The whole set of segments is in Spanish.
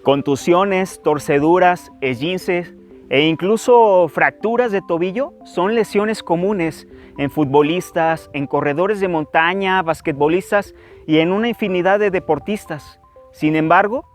Contusiones, torceduras, esguinces e incluso fracturas de tobillo son lesiones comunes en futbolistas, en corredores de montaña, basquetbolistas y en una infinidad de deportistas. Sin embargo,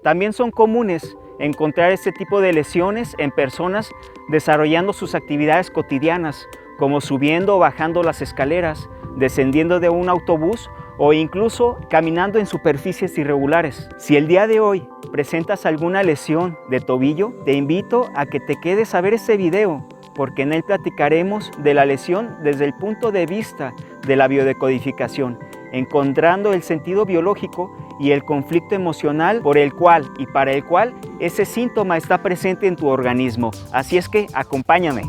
también son comunes encontrar este tipo de lesiones en personas desarrollando sus actividades cotidianas, como subiendo o bajando las escaleras, descendiendo de un autobús o incluso caminando en superficies irregulares. Si el día de hoy presentas alguna lesión de tobillo, te invito a que te quedes a ver este video, porque en él platicaremos de la lesión desde el punto de vista de la biodecodificación, encontrando el sentido biológico y el conflicto emocional por el cual y para el cual ese síntoma está presente en tu organismo. Así es que acompáñame.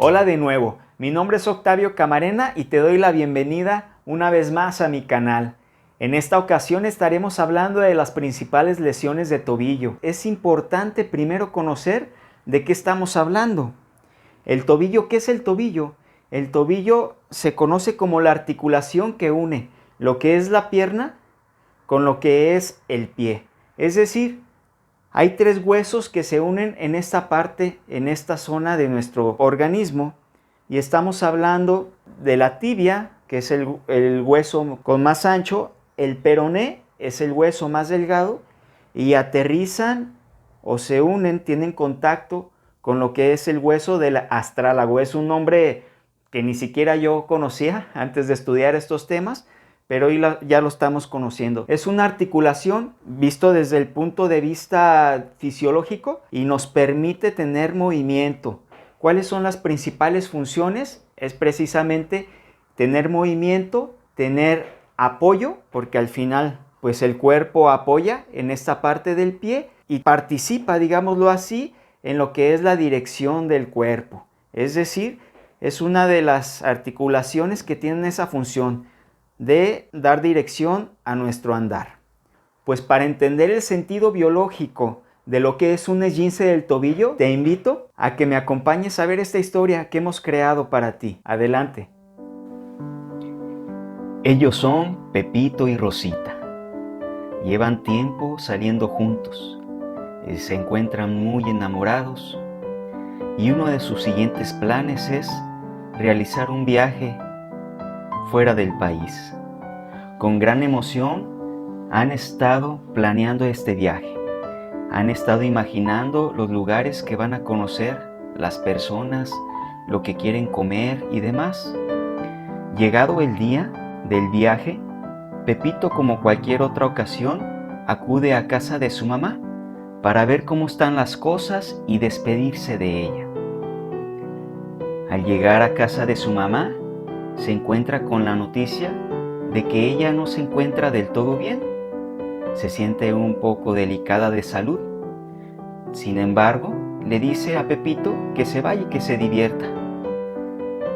Hola de nuevo, mi nombre es Octavio Camarena y te doy la bienvenida una vez más a mi canal. En esta ocasión estaremos hablando de las principales lesiones de tobillo. Es importante primero conocer de qué estamos hablando. El tobillo, ¿qué es el tobillo? El tobillo se conoce como la articulación que une lo que es la pierna con lo que es el pie. Es decir, hay tres huesos que se unen en esta parte, en esta zona de nuestro organismo, y estamos hablando de la tibia, que es el hueso con más ancho, el peroné es el hueso más delgado, y aterrizan o se unen, tienen contacto con lo que es el hueso del astrálago. Es un nombre que ni siquiera yo conocía antes de estudiar estos temas, pero hoy ya lo estamos conociendo. Es una articulación visto desde el punto de vista fisiológico y nos permite tener movimiento. ¿Cuáles son las principales funciones? Es precisamente tener movimiento, tener apoyo, porque al final pues el cuerpo apoya en esta parte del pie y participa, digámoslo así, en lo que es la dirección del cuerpo. Es decir, es una de las articulaciones que tienen esa función de dar dirección a nuestro andar. Pues para entender el sentido biológico de lo que es un esguince del tobillo, te invito a que me acompañes a ver esta historia que hemos creado para ti. Adelante. Ellos son Pepito y Rosita. Llevan tiempo saliendo juntos. Se encuentran muy enamorados y uno de sus siguientes planes es realizar un viaje fuera del país. Con gran emoción han estado planeando este viaje. Han estado imaginando los lugares que van a conocer, las personas, lo que quieren comer y demás. Llegado el día del viaje, Pepito, como cualquier otra ocasión, acude a casa de su mamá para ver cómo están las cosas y despedirse de ella. Al llegar a casa de su mamá, se encuentra con la noticia de que ella no se encuentra del todo bien. Se siente un poco delicada de salud. Sin embargo, le dice a Pepito que se vaya y que se divierta.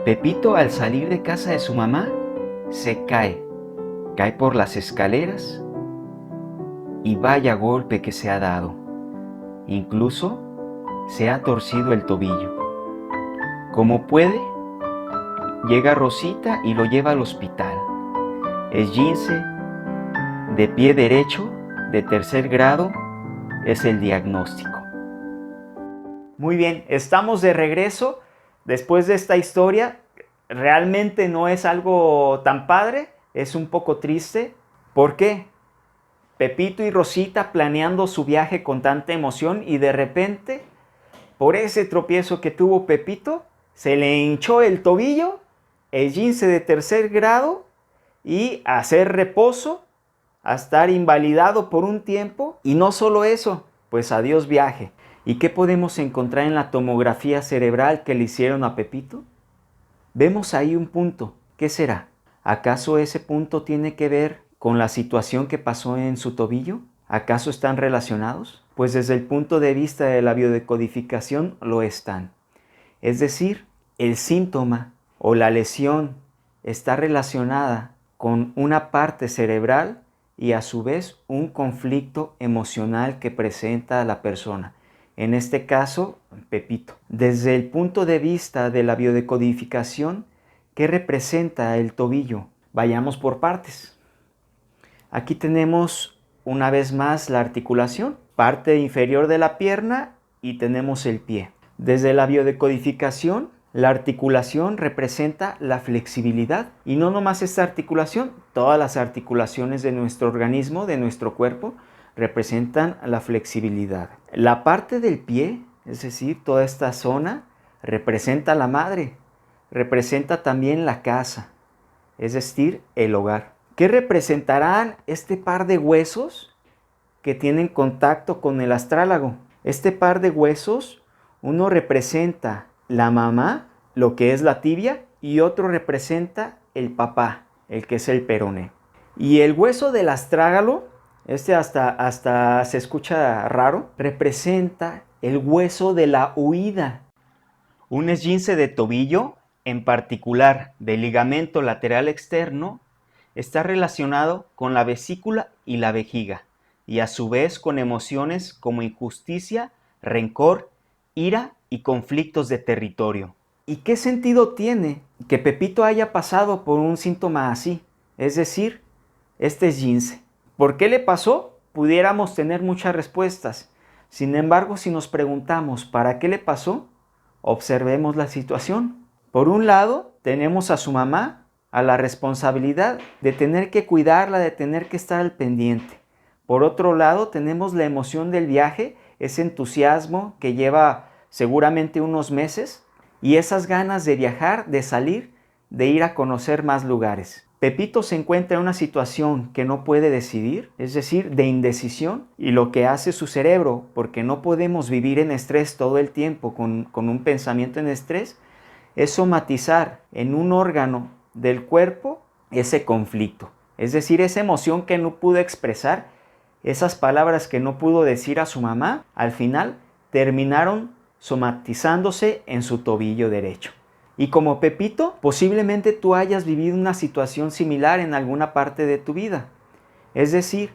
Pepito, al salir de casa de su mamá, se cae por las escaleras y vaya golpe que se ha dado. Incluso se ha torcido el tobillo. Como puede, llega Rosita y lo lleva al hospital. Esguince de pie derecho de tercer grado es el diagnóstico. Muy bien, estamos de regreso después de esta historia. Realmente no es algo tan padre, es un poco triste. ¿Por qué? Pepito y Rosita planeando su viaje con tanta emoción y de repente, por ese tropiezo que tuvo Pepito, se le hinchó el tobillo, esguince de tercer grado y a hacer reposo, a estar invalidado por un tiempo. Y no solo eso, pues adiós viaje. ¿Y qué podemos encontrar en la tomografía cerebral que le hicieron a Pepito? Vemos ahí un punto. ¿Qué será? ¿Acaso ese punto tiene que ver con la situación que pasó en su tobillo? ¿Acaso están relacionados? Pues desde el punto de vista de la biodecodificación lo están. Es decir, el síntoma o la lesión está relacionada con una parte cerebral y a su vez un conflicto emocional que presenta la persona. En este caso, Pepito. Desde el punto de vista de la biodecodificación, ¿qué representa el tobillo? Vayamos por partes. Aquí tenemos una vez más la articulación, parte inferior de la pierna y tenemos el pie. Desde la biodecodificación, la articulación representa la flexibilidad. Y no nomás esta articulación, todas las articulaciones de nuestro organismo, de nuestro cuerpo, representan la flexibilidad. La parte del pie, es decir, toda esta zona, representa la madre, representa también la casa, es decir, el hogar. ¿Qué representarán este par de huesos que tienen contacto con el astrálago? Este par de huesos, uno representa la mamá, lo que es la tibia, y otro representa el papá, el que es el peroné. Y el hueso del astrágalo, este hasta se escucha raro, representa el hueso de la huida. Un esguince de tobillo, en particular del ligamento lateral externo, está relacionado con la vesícula y la vejiga, y a su vez con emociones como injusticia, rencor, ira y conflictos de territorio. ¿Y qué sentido tiene que Pepito haya pasado por un síntoma así? Es decir, este esguince. ¿Por qué le pasó? Pudiéramos tener muchas respuestas. Sin embargo, si nos preguntamos ¿para qué le pasó? Observemos la situación. Por un lado, tenemos a su mamá, a la responsabilidad de tener que cuidarla, de tener que estar al pendiente. Por otro lado, tenemos la emoción del viaje, ese entusiasmo que lleva seguramente unos meses y esas ganas de viajar, de salir, de ir a conocer más lugares. Pepito se encuentra en una situación que no puede decidir, es decir, de indecisión, y lo que hace su cerebro, porque no podemos vivir en estrés todo el tiempo con un pensamiento en estrés, es somatizar en un órgano del cuerpo ese conflicto. Es decir, esa emoción que no pudo expresar, esas palabras que no pudo decir a su mamá, al final terminaron somatizándose en su tobillo derecho. Y como Pepito, posiblemente tú hayas vivido una situación similar en alguna parte de tu vida. Es decir,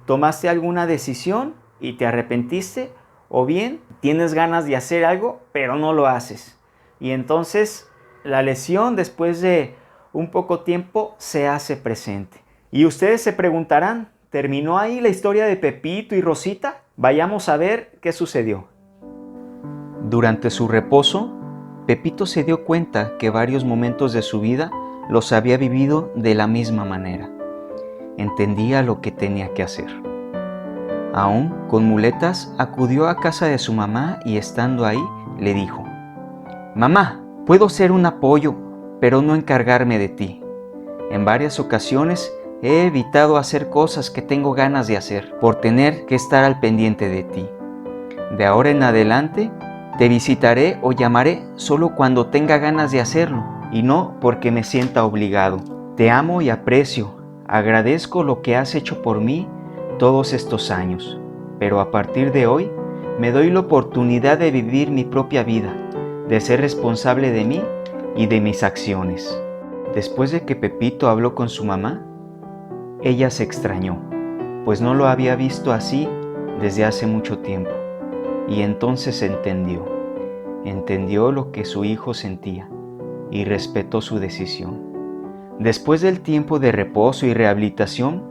tomaste alguna decisión y te arrepentiste, o bien tienes ganas de hacer algo, pero no lo haces. Y entonces la lesión después de un poco tiempo se hace presente. Y ustedes se preguntarán, ¿terminó ahí la historia de Pepito y Rosita? Vayamos a ver qué sucedió. Durante su reposo, Pepito se dio cuenta que varios momentos de su vida los había vivido de la misma manera. Entendía lo que tenía que hacer. Aún con muletas, acudió a casa de su mamá y estando ahí, le dijo: «Mamá, puedo ser un apoyo, pero no encargarme de ti. En varias ocasiones he evitado hacer cosas que tengo ganas de hacer por tener que estar al pendiente de ti. De ahora en adelante, te visitaré o llamaré solo cuando tenga ganas de hacerlo y no porque me sienta obligado. Te amo y aprecio, agradezco lo que has hecho por mí todos estos años, pero a partir de hoy me doy la oportunidad de vivir mi propia vida, de ser responsable de mí y de mis acciones». Después de que Pepito habló con su mamá, ella se extrañó, pues no lo había visto así desde hace mucho tiempo. Y entonces entendió lo que su hijo sentía y respetó su decisión. Después del tiempo de reposo y rehabilitación,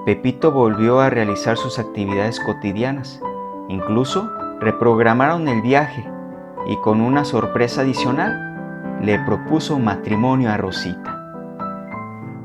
Pepito volvió a realizar sus actividades cotidianas. Incluso reprogramaron el viaje y con una sorpresa adicional, le propuso matrimonio a Rosita.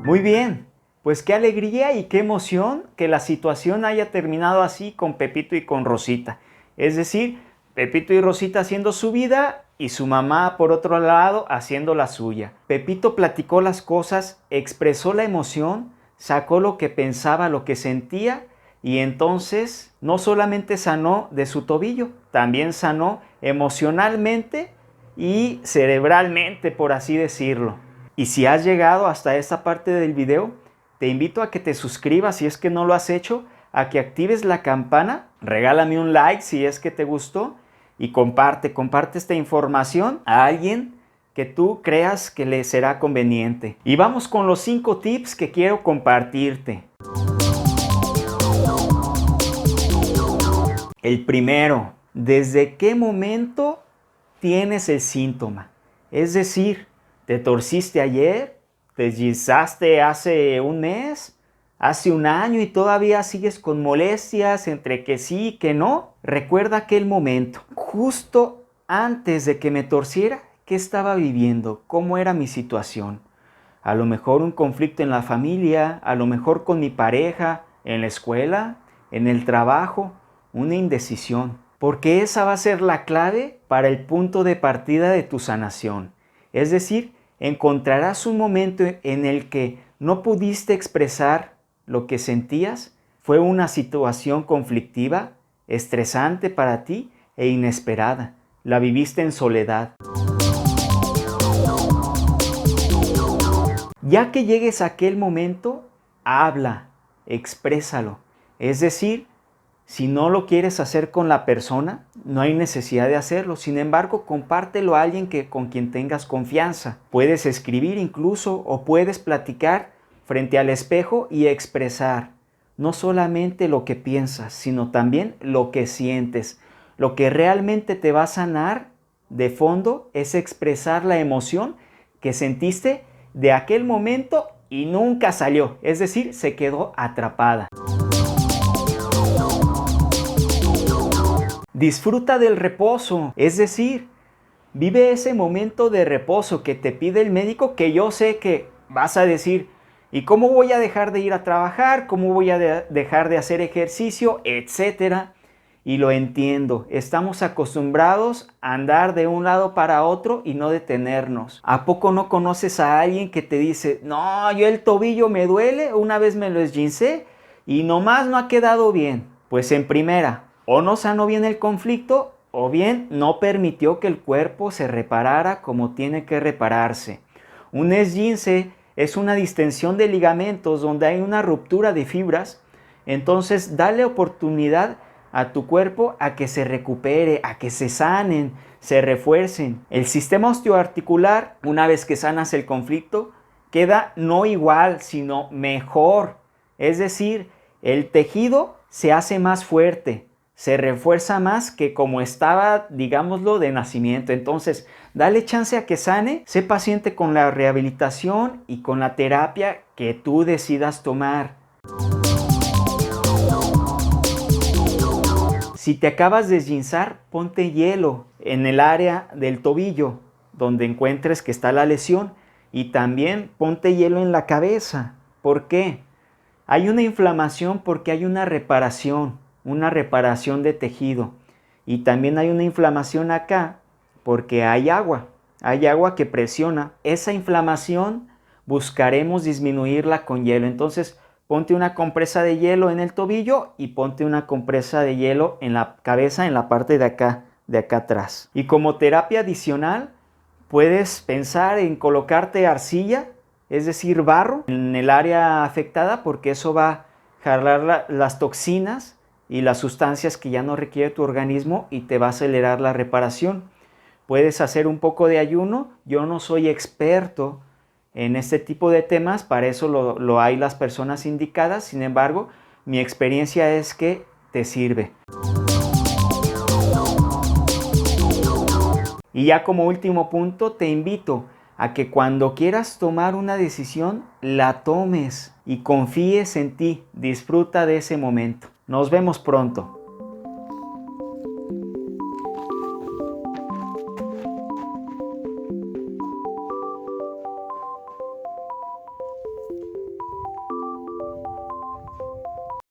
Muy bien, pues qué alegría y qué emoción que la situación haya terminado así con Pepito y con Rosita. Es decir, Pepito y Rosita haciendo su vida y su mamá por otro lado haciendo la suya. Pepito platicó las cosas, expresó la emoción, sacó lo que pensaba, lo que sentía y entonces no solamente sanó de su tobillo, también sanó emocionalmente y cerebralmente, por así decirlo. Y si has llegado hasta esta parte del video, te invito a que te suscribas si es que no lo has hecho, a que actives la campana, regálame un like si es que te gustó y comparte esta información a alguien que tú creas que le será conveniente. Y vamos con los 5 tips que quiero compartirte. El primero, ¿desde qué momento tienes el síntoma? Es decir, ¿Te torciste ayer? ¿Te deslizaste hace un mes? ¿Hace un año y todavía sigues con molestias entre que sí y que no? Recuerda aquel momento, justo antes de que me torciera, ¿qué estaba viviendo? ¿Cómo era mi situación? A lo mejor un conflicto en la familia, a lo mejor con mi pareja, en la escuela, en el trabajo, una indecisión. Porque esa va a ser la clave para el punto de partida de tu sanación. Es decir, encontrarás un momento en el que no pudiste expresar lo que sentías, fue una situación conflictiva, estresante para ti e inesperada. La viviste en soledad. Ya que llegues a aquel momento, habla, exprésalo. Es decir, si no lo quieres hacer con la persona, no hay necesidad de hacerlo. Sin embargo, compártelo a alguien con quien tengas confianza. Puedes escribir incluso o puedes platicar frente al espejo y expresar no solamente lo que piensas, sino también lo que sientes. Lo que realmente te va a sanar de fondo es expresar la emoción que sentiste de aquel momento y nunca salió. Es decir, se quedó atrapada. Disfruta del reposo, es decir, vive ese momento de reposo que te pide el médico, que yo sé que vas a decir, ¿y cómo voy a dejar de ir a trabajar? ¿Cómo voy a dejar de hacer ejercicio? Etcétera. Y lo entiendo, estamos acostumbrados a andar de un lado para otro y no detenernos. ¿A poco no conoces a alguien que te dice, no, yo el tobillo me duele, una vez me lo esguincé y nomás no ha quedado bien? Pues en primera, o no sanó bien el conflicto, o bien no permitió que el cuerpo se reparara como tiene que repararse. Un esguince es una distensión de ligamentos donde hay una ruptura de fibras. Entonces dale oportunidad a tu cuerpo a que se recupere, a que se sanen, se refuercen. El sistema osteoarticular, una vez que sanas el conflicto, queda no igual, sino mejor. Es decir, el tejido se hace más fuerte, se refuerza más que como estaba, digámoslo, de nacimiento. Entonces, dale chance a que sane, sé paciente con la rehabilitación y con la terapia que tú decidas tomar. Si te acabas de esguinzar, ponte hielo en el área del tobillo, donde encuentres que está la lesión, y también ponte hielo en la cabeza. ¿Por qué? Hay una inflamación porque hay una reparación de tejido. Y también hay una inflamación acá porque hay agua que presiona. Esa inflamación buscaremos disminuirla con hielo. Entonces, ponte una compresa de hielo en el tobillo y ponte una compresa de hielo en la cabeza, en la parte de acá atrás. Y como terapia adicional, puedes pensar en colocarte arcilla, es decir, barro, en el área afectada, porque eso va a jalar las toxinas y las sustancias que ya no requiere tu organismo y te va a acelerar la reparación. Puedes hacer un poco de ayuno. Yo no soy experto en este tipo de temas, para eso lo hay las personas indicadas. Sin embargo, mi experiencia es que te sirve. Y ya como último punto, te invito a que cuando quieras tomar una decisión, la tomes y confíes en ti. Disfruta de ese momento. Nos vemos pronto.